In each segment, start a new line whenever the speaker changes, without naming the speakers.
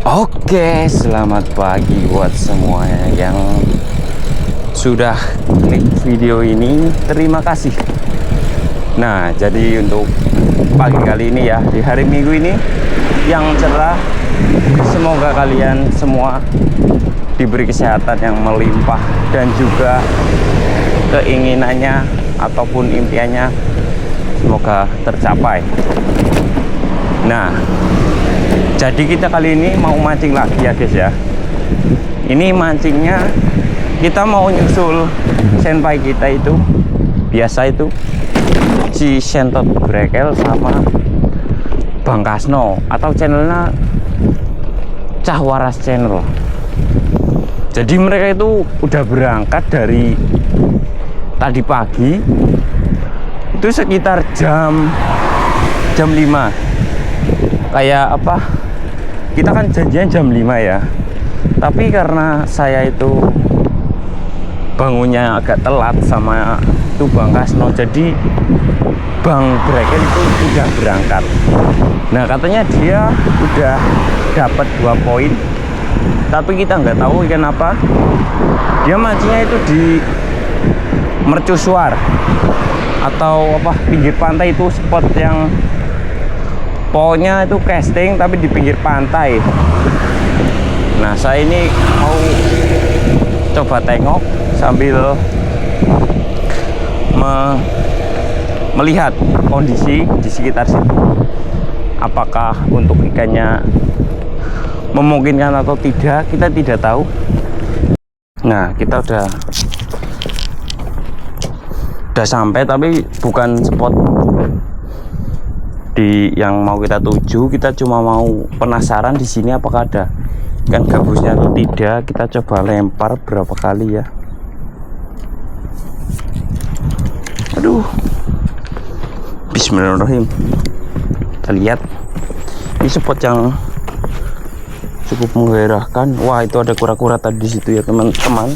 Oke, selamat pagi buat semuanya yang sudah klik video ini. Terima kasih. Nah, jadi untuk pagi kali ini ya, di hari Minggu ini yang cerah, semoga kalian semua diberi kesehatan yang melimpah dan juga keinginannya ataupun impiannya semoga tercapai. Nah, jadi kita kali ini mau mancing lagi ya guys ya. Ini mancingnya kita mau nyusul senpai kita itu, biasa itu si Sentot Brekel sama Bang Kasno, atau channelnya Cahwaras Channel. Jadi mereka itu udah berangkat dari tadi pagi, itu sekitar jam 5. Kayak apa, kita kan janjian jam 5 ya, tapi karena saya itu bangunnya agak telat sama itu Bang Kasno, jadi Bang Brekel itu udah berangkat. Nah, katanya dia udah dapat 2 poin, tapi kita nggak tahu ikan apa. Dia mancingnya itu di mercusuar atau apa, pinggir pantai, itu spot yang pokoknya itu casting tapi di pinggir pantai. Nah, saya ini mau coba tengok sambil melihat kondisi di sekitar situ, apakah untuk ikannya memungkinkan atau tidak, kita tidak tahu. Nah, kita udah sampai, tapi bukan spot di yang mau kita tuju. Kita cuma mau penasaran di sini apakah ada ikan gabusnya atau tidak. Kita coba lempar berapa kali ya. Aduh, bismillahirrahmanirrahim. Kita lihat, ini spot yang cukup menggairahkan. Wah, itu ada kura-kura tadi di situ ya teman-teman.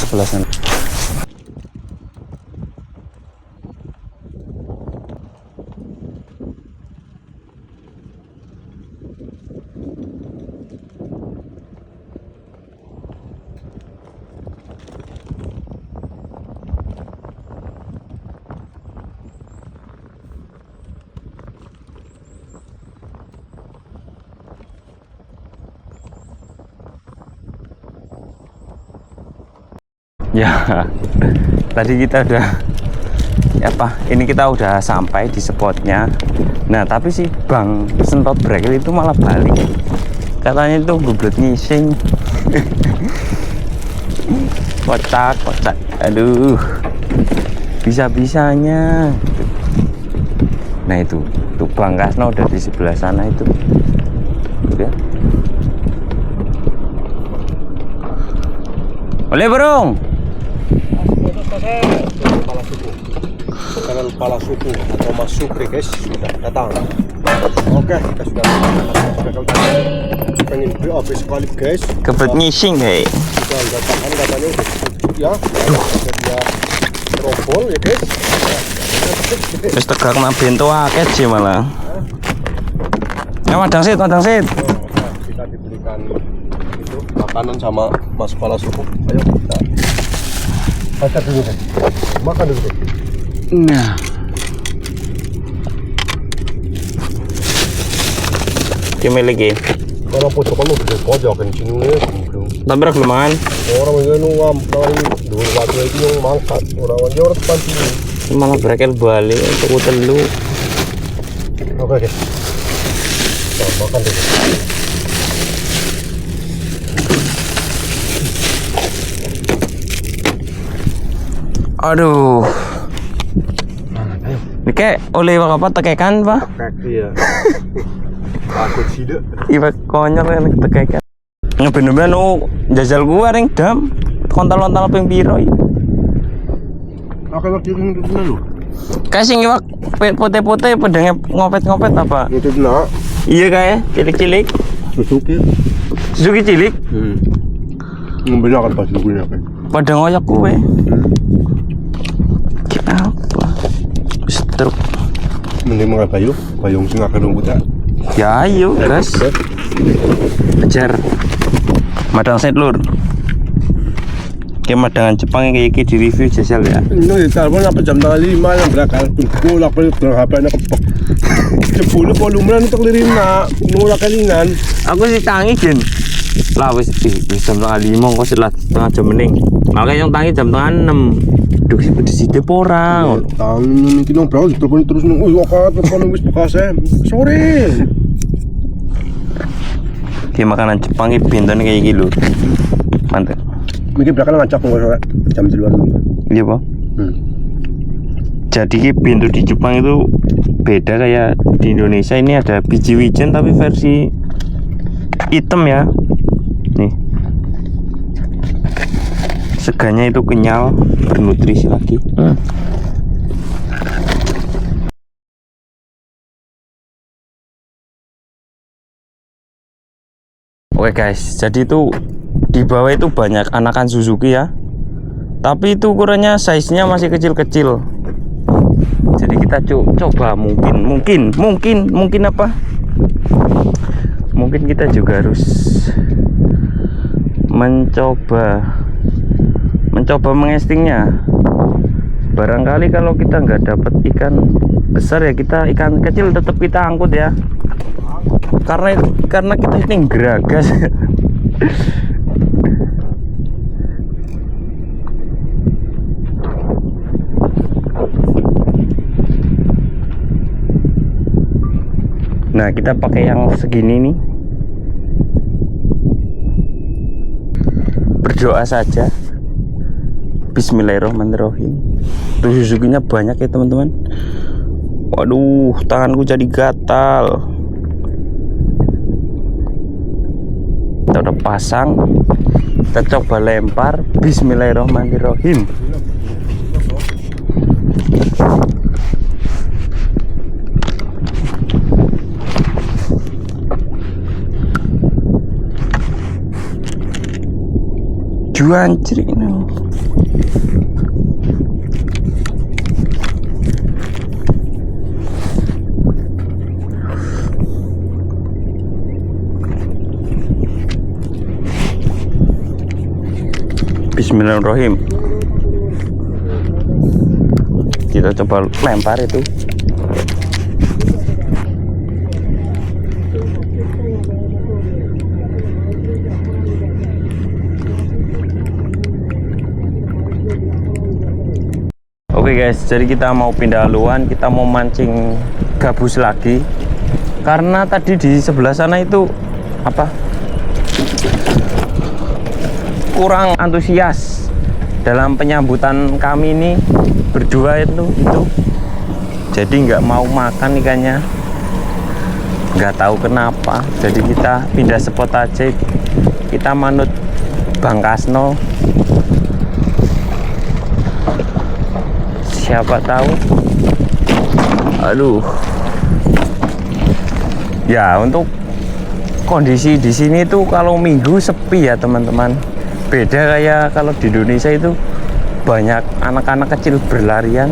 Sebelah sana. Ya, tadi kita udah ini kita udah sampai di spotnya. Nah, tapi si Bang Sentot Brekel itu malah balik, katanya itu gublet ngising. Kocak. Aduh, bisa-bisanya. Nah, itu tuh Bang Kasno udah di sebelah sana itu. Udah. Oleh burung.
Channel Kepala Suku atau Mas Supri guys sudah datang. Oke, kita sudah pengen habis sekali guys.
Kebet ngising hei.
Sudah datang katanya udah ya. Dia rombol ya guys.
Wis tegak nang bento akeh sih malah. Ya madang sit.
Kita diberikan itu makanan sama Mas Kepala Suku. Ayo kita makan dulu deh. Makan dulu deh.
Nah, kami lagi.
Kalau pojokan lu bisa pojokan sini nih.
Tapi rak lumayan.
Orang yang ngam nang dua waktu itu yang mangkat orang depan sini.
Malah Brekel balik untuk telu.
Oke. Nah, makan dulu.
Aduh. Ini kayak oleh apa tekekan pak?
Tekek iya. Takut sih deh.
Iba konyol kan tekekan. Nyoben-nyoben jajal gua ring dam. Kontol-kontol ping piro iki?
Oke, waktu itu lho.
Kayak sing iwak putih-putih pedangnya ngopet-ngopet apa?
Itu dulu.
Iya kayak cilik-cilik. Suzuki cilik.
Ngombe kan pas gue ya.
Pada ngoyak kowe. Apa? Struk.
Mending mga payung sing akeh nunggu tak.
Ya ayo, gas. Ajar. Madang set lur. Kayak madangan Jepang kayak iki di review jajal ya.
Ini telepon apa jam tengah 5 yang berakal. Kulak pa yung HP na kapok. Sepuluh volume na nito klirin na. Nulak kalingan.
Aku sih tangi gen. Lah wis jam tengah 5 kok setelah setengah jam mending. Makanya yang tangi jam tengah 6. Duh sih pedes ide ora.
Tangi iki nang bro telepon terus nang telepon wis bekas sore.
Kayak makanan Jepang iki bintone kayak iki lho. Mantap.
Mikir berakal ngacak nggak sore jam 3
Iya, Pak. Jadi ki pintu di Jepang itu beda kayak di Indonesia. Ini ada biji wijen tapi versi hitam ya. Nih. Seganya itu kenyal, bernutrisi lagi. Oke guys, jadi itu di bawah itu banyak anakan Suzuki ya. Tapi itu ukurannya size-nya masih kecil-kecil. Jadi kita coba mungkin apa? Mungkin kita juga harus mencoba mengestingnya. Barangkali kalau kita nggak dapat ikan besar ya kita ikan kecil tetap kita angkut ya. Karena kita ini geragas. Nah, kita pakai yang segini nih. Berdoa saja. Bismillahirrahmanirrahim. Tuh Suzuki-nya banyak ya, teman-teman. Waduh, tanganku jadi gatal. Kita udah pasang. Kita coba lempar. Bismillahirrahmanirrahim. Juancri no. Bismillahirrahmanirrahim. Kita coba lempar itu. Oke guys, jadi kita mau pindah haluan, kita mau mancing gabus lagi. Karena tadi di sebelah sana itu apa? Kurang antusias dalam penyambutan kami ini berdua itu. Jadi nggak mau makan ikannya. Nggak tahu kenapa. Jadi kita pindah spot aja. Kita manut Bang Kasno. Siapa tahu. Aduh. Ya, untuk kondisi di sini tuh kalau minggu sepi ya, teman-teman. Beda kayak kalau di Indonesia itu banyak anak-anak kecil berlarian.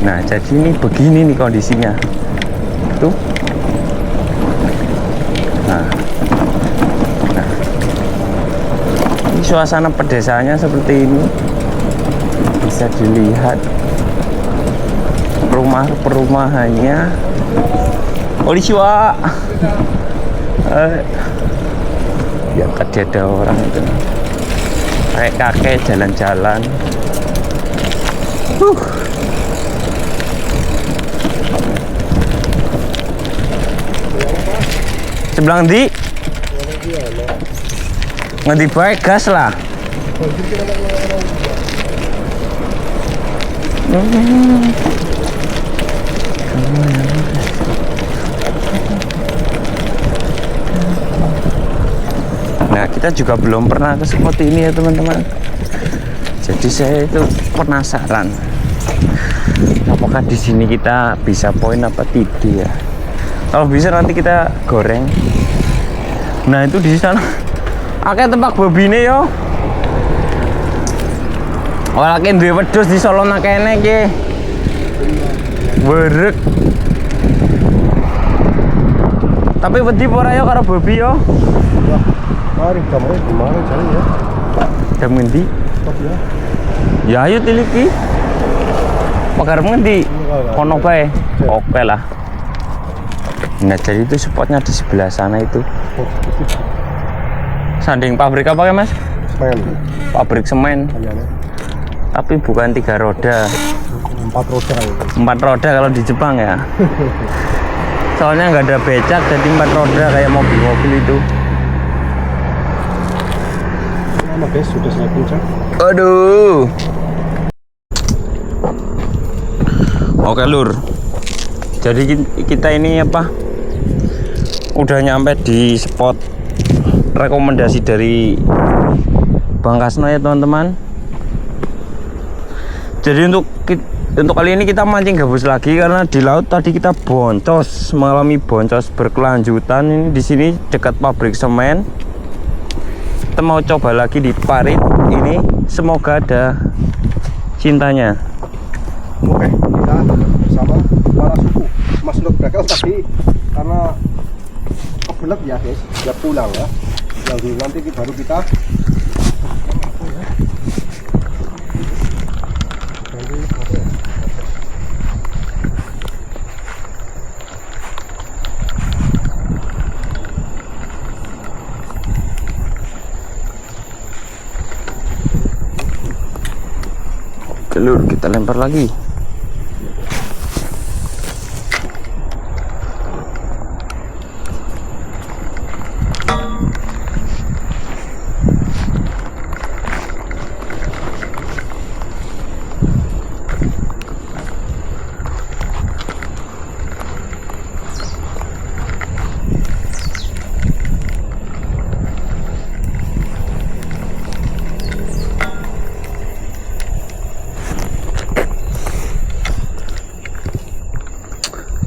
Nah, jadi ini begini nih kondisinya. Tuh. Nah. Ini suasana pedesanya seperti ini. Bisa dilihat perumahannya. Konnichiwa. Ya tadi ada orang itu kayak kakek jalan-jalan. Sebelah ndi? Ngendi bae gas lah. Nah, kita juga belum pernah ke spot ini ya teman-teman. Jadi saya itu penasaran apakah di sini kita bisa poin apa tidak ya. Kalau bisa nanti kita goreng. Nah, itu di sana akeh tempat bobine yo. Ora kene duwe wedhus di Solo nakene iki. Werek. Tapi wedi ora yo karo babi yo.
Wah, mari jamre gimana cari ya?
Jam ngendi?
Stop ya.
Ya ayo tiliki. Pagar ngendi? Kono bae. Oke lah. Nah, jadi itu spotnya di sebelah sana itu. Sanding pabrik apa ya, Mas?
Semen.
Pabrik semen.
Kayaknya.
Tapi bukan 3 roda.
4 roda kayaknya.
4 roda kalau di Jepang ya. Soalnya nggak ada becak, jadi 4 roda kayak mobil-mobil itu.
Lama guys, sudah saya pencet.
Aduh. Oke lur. Jadi kita ini apa? Udah nyampe di spot rekomendasi dari Bang Kasno ya teman-teman. Jadi untuk kali ini kita mancing gabus lagi karena di laut tadi kita boncos, mengalami boncos berkelanjutan. Ini di sini dekat pabrik semen. Kita mau coba lagi di parit ini, semoga ada cintanya.
Oke, kita bersama para suku Mas Nur Brakel tadi karena kebelet ya guys, dia pulang ya. Yang dulu nanti baru kita
Lur, kita lempar lagi.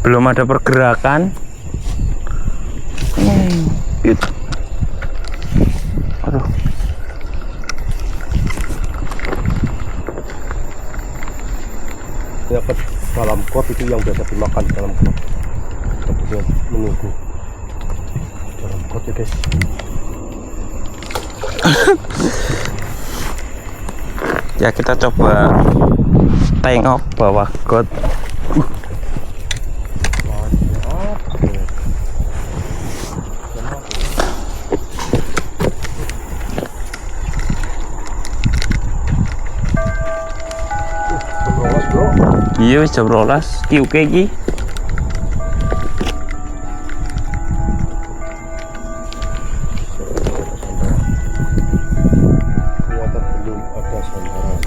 Belum ada pergerakan. Gitu. Aduh.
ya ke dalam kot itu yang biasa dimakan di dalam kot. Kemudian menunggu dalam kot ya guys.
Ya kita coba tengok bawah got. Iya wis jam 12 ki oke iki.
Ternyata belum ada sandaran.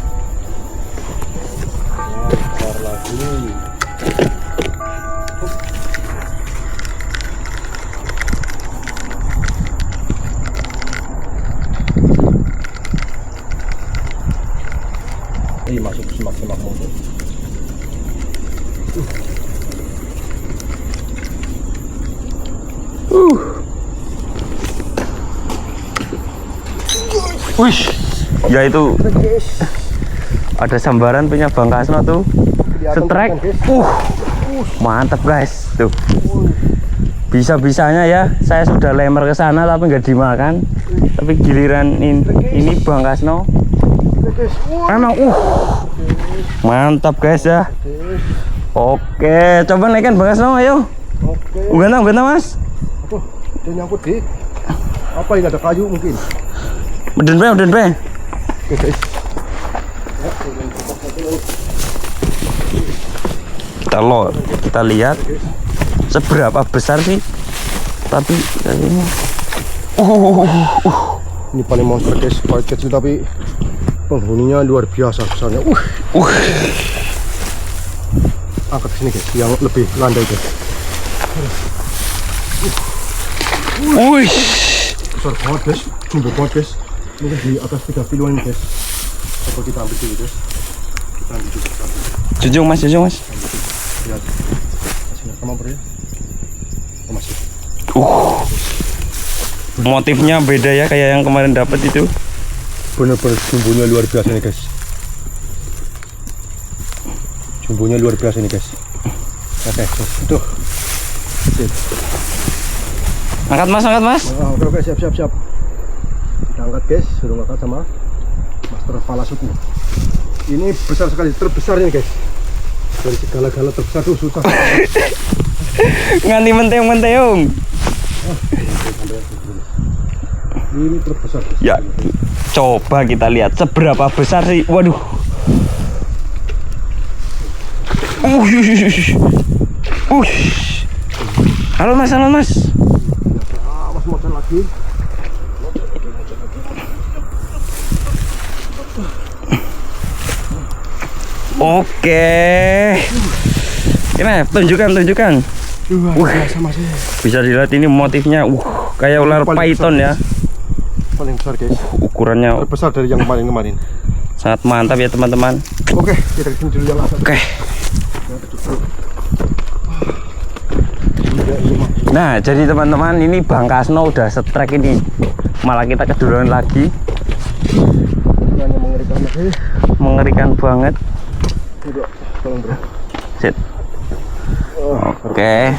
Keluar lagi. Ini masuk semak-semak motor.
Wih, ya itu ada sambaran punya Bang Kasno tuh. Setrek. Mantap guys. Tuh. Bisa-bisanya ya, saya sudah lempar ke sana tapi nggak dimakan. Tapi giliran ini Bang Kasno. Memang mantap guys ya. Oke, coba naikkan Bang Kasno, ayo.
Oke.
Unggah Mas.
Aduh, dia nyangkut di apa ini, ada kayu mungkin.
Meden be.
Oke guys.
Kita lihat seberapa besar sih. Tapi kayaknya
Ini paling monster guys, paling kecil tapi penghuninya luar biasa besarnya. Angkat sini guys, yang lebih landai guys.
Wih,
besar banget guys, jumbo banget guys. Mungkin di atas 3 kiloan guys. Coba kita ambil dulu guys. Kita ambil dulu.
Jujung mas.
Lihat. Masih sama bro ya. Oh, masih.
Motifnya beda ya kayak yang kemarin dapat itu.
Bener-bener jumbonya luar biasa nih guys. Jumbonya luar biasa nih guys. Oke, tuh. Sip.
Angkat mas.
Oke, siap. Kita angkat guys, suruh angkat sama Master Pala Suku. Ini besar sekali, terbesar ini guys. Dari segala-gala terbesar tuh susah.
Nganti menteung.
Ini terbesar guys.
Ya, coba kita lihat seberapa besar sih. Waduh. Halo mas.
Awas motor lagi.
Oke. Gimana? Tunjukkan.
Biasa masih.
Bisa dilihat ini motifnya. Kayak ular python ya.
Paling besar guys.
Ukurannya
Terbesar dari yang kemarin.
sangat mantap ya teman-teman.
Oke, kita kesini dulu yang atas.
Oke. Nah, jadi teman-teman ini Bang Kasno udah setrek ini. Malah kita keduluan lagi.
Hanya mengerikan lagi.
Mengerikan banget.
Udah, tolong bro.
Sit. Oke.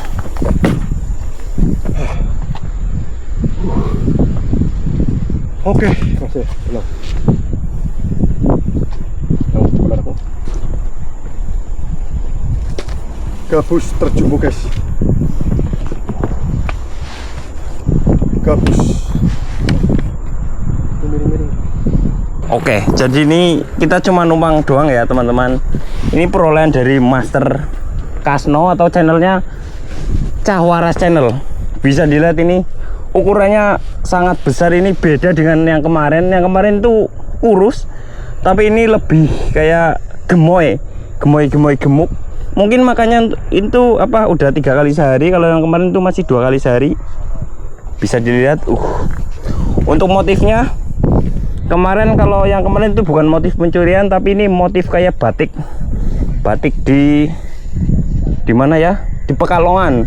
Oke, masih tenang. Benar aku. Gabus terjumbo guys. Gabus. Miring-miring.
Oke, jadi ini kita cuma numpang doang ya teman-teman. Ini perolehan dari Master Kasno atau channelnya Cahwaras Channel. Bisa dilihat ini ukurannya sangat besar, ini beda dengan yang kemarin. Yang kemarin tuh kurus, tapi ini lebih kayak gemuk. Mungkin makanya itu apa udah 3 kali sehari. Kalau yang kemarin itu masih 2 kali sehari. Bisa dilihat. Untuk motifnya kemarin, kalau yang kemarin itu bukan motif pencurian, tapi ini motif kayak batik di mana ya, di Pekalongan.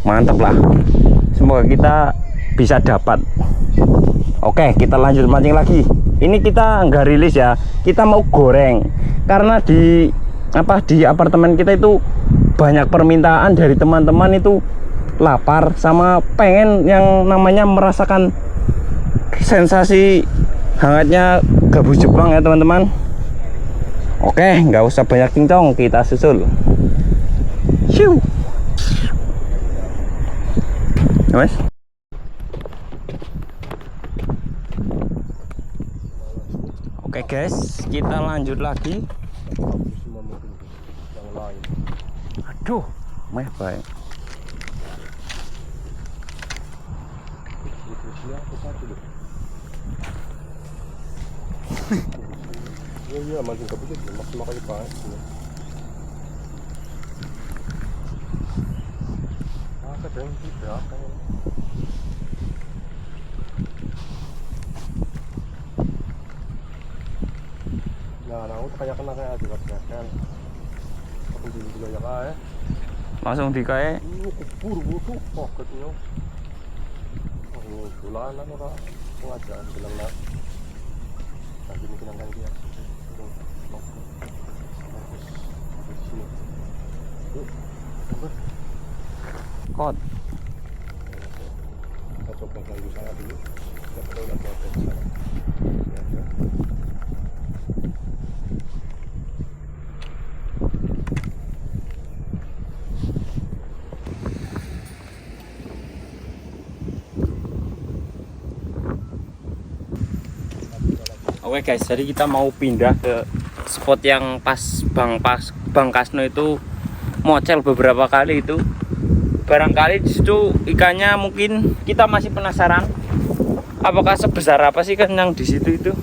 Mantap lah, semoga kita bisa dapat. Oke, kita lanjut mancing lagi. Ini kita nggak rilis ya, kita mau goreng karena di apartemen kita itu banyak permintaan dari teman-teman, itu lapar sama pengen yang namanya merasakan sensasi hangatnya gabus Jepang ya teman-teman. Oke, nggak usah banyak cincong, kita susul. Shoo. Mas. Oke guys, kita lanjut lagi. Aduh, meh baik.
Iya, mancing gabus itu maksimal kali banget. Kadang tidak kan. Nah, kayak kena kayak aja kan. Aku dulu ya kae.
Langsung dikae.
Kubur butuh pokoknya. Oh, bulanan ora pengajaran bilang nak. Tadi mungkin akan dia.
Kot.
Kita coba ganggu saya dulu. Kita tahu lagi apa di sana. Ya.
Oke guys, jadi kita mau pindah ke spot yang pas Bang Kasno itu mocel beberapa kali itu. Barangkali di situ ikannya mungkin kita masih penasaran. Apakah sebesar apa sih kan yang di situ itu?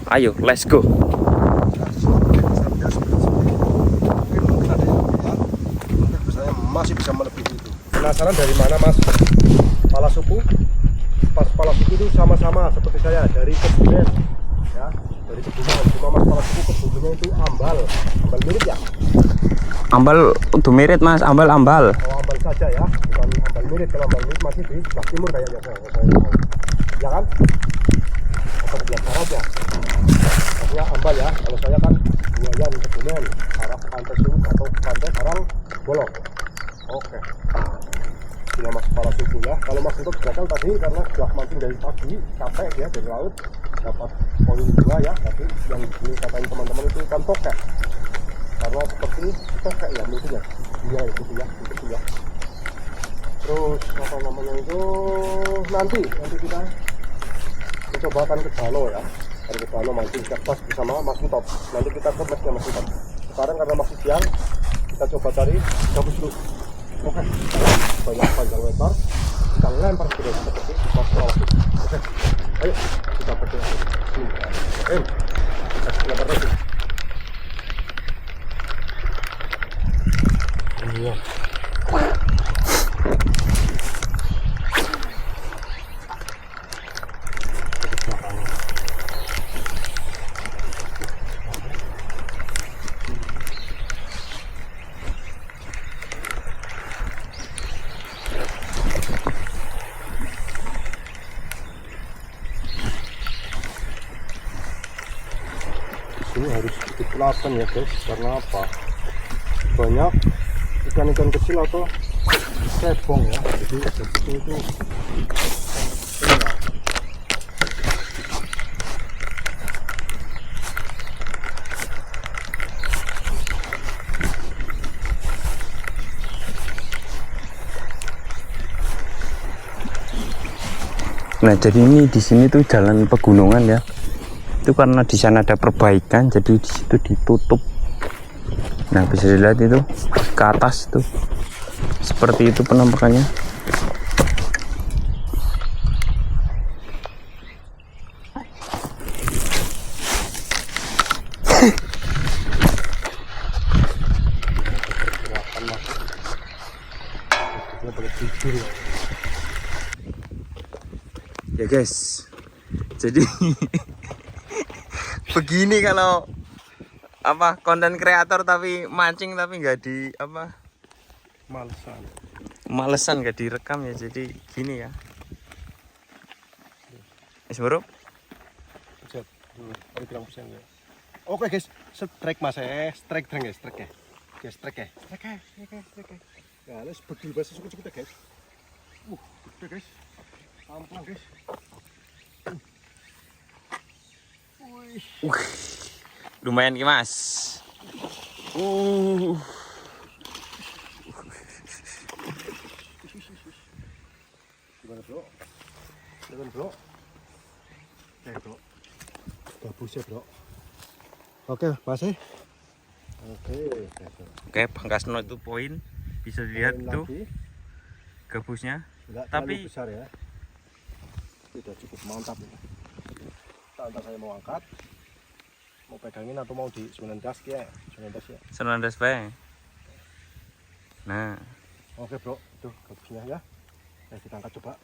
Ayo, let's go.
Masih bisa melebihi itu. Penasaran dari mana Mas? Pala suku? Pas pala suku itu sama-sama seperti saya dari Kebumen, ya, dari Kebumen. Cuma Mas pala suku Kebumennya itu ambal mirip ya?
Ambal udah mirip Mas, ambal.
Oh, ambal saja ya, bukan ambal mirip. Kalau ambal mirip masih di sebelah timur kayaknya saya tahu. Ya kan? Atau sebelah barat ya? Maksudnya ambal ya. Kalau saya kan Buayan Kebumen, arah pantai Sulut atau pantai Karang Bolong. Oke. Ini Mas kepala suku ya. Kalau Mas untuk gagal tadi karena sudah mancing dari pagi, capek ya dari laut, dapat poin 2 ya. Tapi yang dikatain teman-teman itu kan tokek. Karena seperti tokek ya mulutnya. Iya itu ya, itu ya. Terus apa namanya itu nanti kita mencoba akan ke Balo ya. Hari ke Balo mancing pas bersama Mas Utop. Nanti kita ke mesnya Mas Utop. Sekarang karena masih siang, kita coba cari gabus dulu. Oke, banyak panjang lebar, kita lempar ke dalam seperti mas lawak. Oke, ayo kita pakai ini. Lempar lagi. Iya. Ini harus dipelakan ya guys, karena apa? Banyak ikan-ikan kecil atau cebong ya, jadi itu
Nah, jadi ini di sini tuh jalan pegunungan ya. Itu karena di sana ada perbaikan, jadi di situ ditutup. Nah, bisa dilihat itu ke atas tuh. Seperti itu penampakannya. Ya guys, jadi begini kalau apa konten kreator tapi mancing tapi nggak di apa malesan nggak direkam ya, jadi gini ya. Bro.
Oke guys, strike Mas strike guys, strike ya. Strike. Ya, les begini bahasa suku kita guys. Gede guys. Ampun guys.
Lumayan ki Mas.
Gimana bro? Bro. Oke bro. Gabus ya bro. Oke masih.
Oke, Bangkasno itu poin. Bisa dilihat tuh gabusnya.
Enggak
tapi
besar ya. Sudah cukup mantap ini. Entah saya mau angkat, mau pegangin atau mau di 19 ya.
19 bae. Nah,
oke bro, tuh gabusnya ya. Kita angkat coba.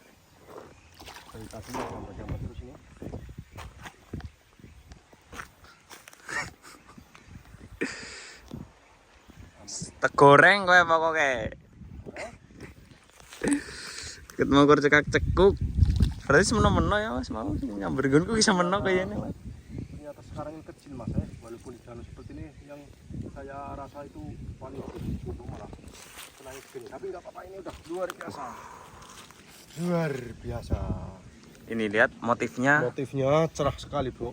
Dari tadi mau gambar-gambar terus ini.
tegoreng kowe pokoke. Ketemu kur cekak-cekuk. Berarti semeno-meno ya Mas, mau nyamber gonku bisa meno kayaknya Mas.
Ternyata sekarang ini kecil Mas walaupun di jalur seperti ini yang saya rasa itu paling untuk malah senang segini. Tapi nggak apa-apa, ini udah luar biasa. Luar biasa.
Ini lihat motifnya.
Motifnya cerah sekali bro.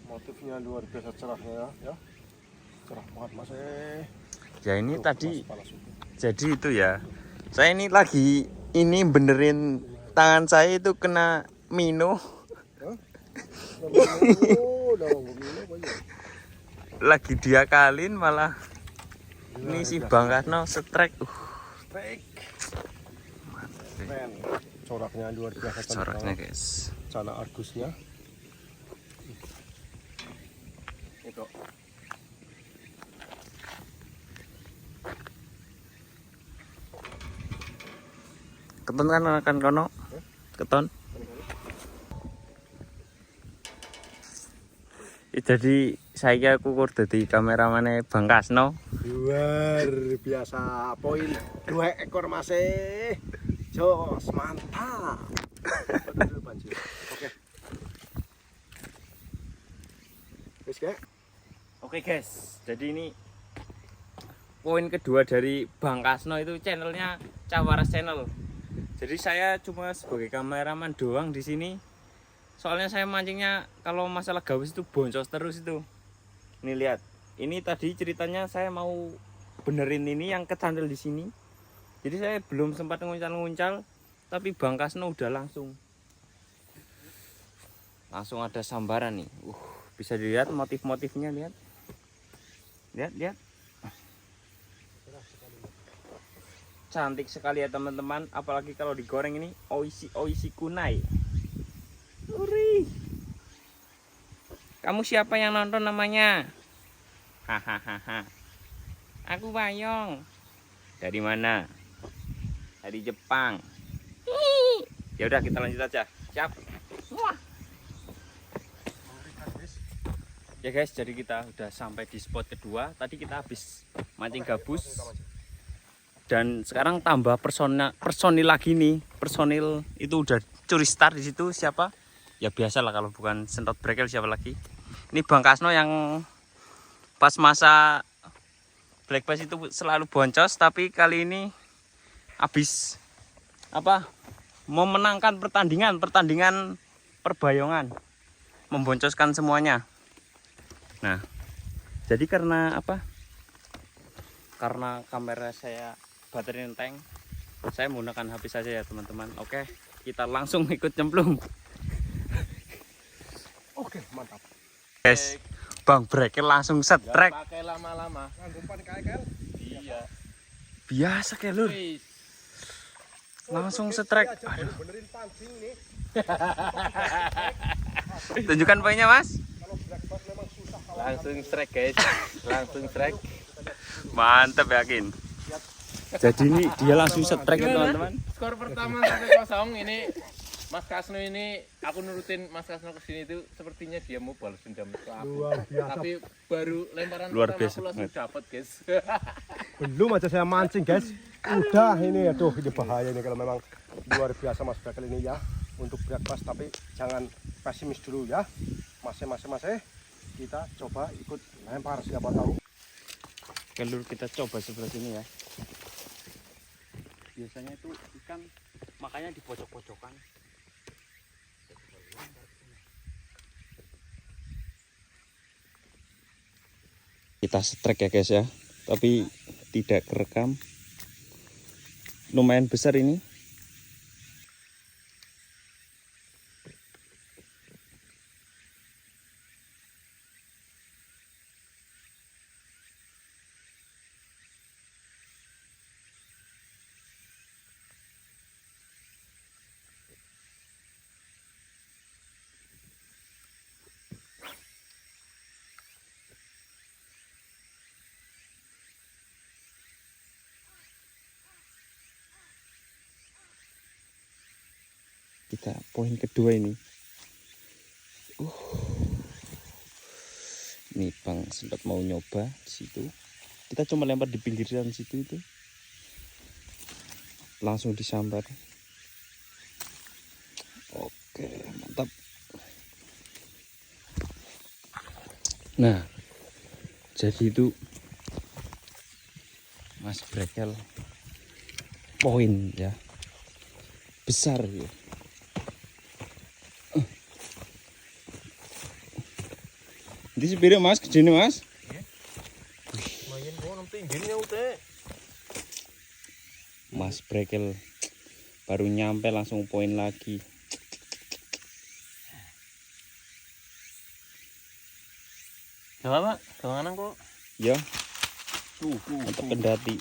Motifnya luar biasa cerahnya ya. Cerah banget Mas
Ya ini
tuh,
tadi.
Mas,
Jadi itu ya. Saya ini lagi benerin tangan saya itu kena mino. Lagi diakalin malah ini si Bangkasno strike.
Keren. Coraknya luar biasa.
Coraknya guys.
Cana argusnya. Itu.
Keton kan kono. Keton. Jadi saya kukur dadi kameramane Bang Kasno.
Luar biasa, poin 2 ekor masih. Jos, mantap. Oke. Wis, Kak.
Oke guys, jadi ini poin kedua dari Bang Kasno itu channelnya Cawaras Channel. Jadi saya cuma sebagai kameraman doang di sini. Soalnya saya mancingnya kalau masalah gawis itu boncos terus itu. Nih lihat, ini tadi ceritanya saya mau benerin ini yang kecandil di sini. Jadi saya belum sempat nguncal-nguncal, tapi Bang Kasno udah langsung ada sambaran nih. Bisa dilihat motif-motifnya, lihat. Lihat. Cantik sekali ya teman-teman, apalagi kalau digoreng ini oishi kunai. Uri. Kamu siapa yang nonton namanya? Hahaha. Aku Bayong. Dari mana? Dari Jepang. Ya udah kita lanjut aja. Siap. Wah. Ya guys, jadi kita udah sampai di spot kedua. Tadi kita habis mancing gabus. Dan sekarang tambah personil lagi nih. Personil itu udah curi start di situ. Siapa? Ya biasa lah, kalau bukan Sentot Brekel siapa lagi? Ini Bang Kasno yang pas masa Black Bass itu selalu boncos, tapi kali ini habis memenangkan pertandingan perbayongan, memboncoskan semuanya. Nah, jadi karena kamera saya baterai enteng, saya menggunakan HP saja ya teman-teman. Oke, kita langsung ikut cemplung.
Oke, mantap.
Guys, Bang Brekel langsung setrek.
Pakai lama-lama.
Umpan KL.
Iya.
Biasa kayak lur. Langsung setrek. Aduh.
Benerin pancing nih.
Tunjukkan poinnya, Mas.
Kalau black bass memang susah.
Langsung strike guys. Langsung strike.
Mantap, yakin. Jadi ini dia langsung setrek ya teman-teman.
Skor pertama 1-0 ini. Mas Kasno ini, aku nurutin Mas Kasno kesini itu sepertinya dia mau balas dendam ke aku.
Luar biasa.
Tapi baru lemparan
Luar
pertama
biasa
aku langsung
banget.
dapat guys.
Belum aja saya mancing, guys. Udah ini, aduh ini bahaya ini kalau memang luar biasa Mas Brekel ini ya. Untuk black bass, tapi jangan pesimis dulu ya. Masih. Kita coba ikut lempar, siapa tahu.
Lur, kita coba sebelah sini ya. Biasanya itu ikan makanya di pojok-pojokan. Kita setrek ya guys ya, tapi tidak kerekam. Lumayan besar ini. Kita poin kedua ini. Ini Bang sempat mau nyoba di situ. Kita cuma lempar di pinggiran situ itu. Langsung disambar. Oke, mantap. Nah, jadi itu Mas Brekel poin ya. Besar ya. Ini sepeda Mas, gede nih Mas.
Lumayan kok tingginya udah.
Mas Brekel baru nyampe langsung poin lagi.
Coba Pak, kawanan kok.
Ya, mantap kendati.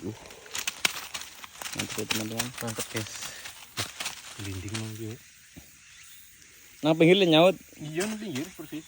Mantap ya, teman-teman.
Mantap guys. Linding mang dia.
Nah, pinggir nyaut.
Iya nih pinggir persis.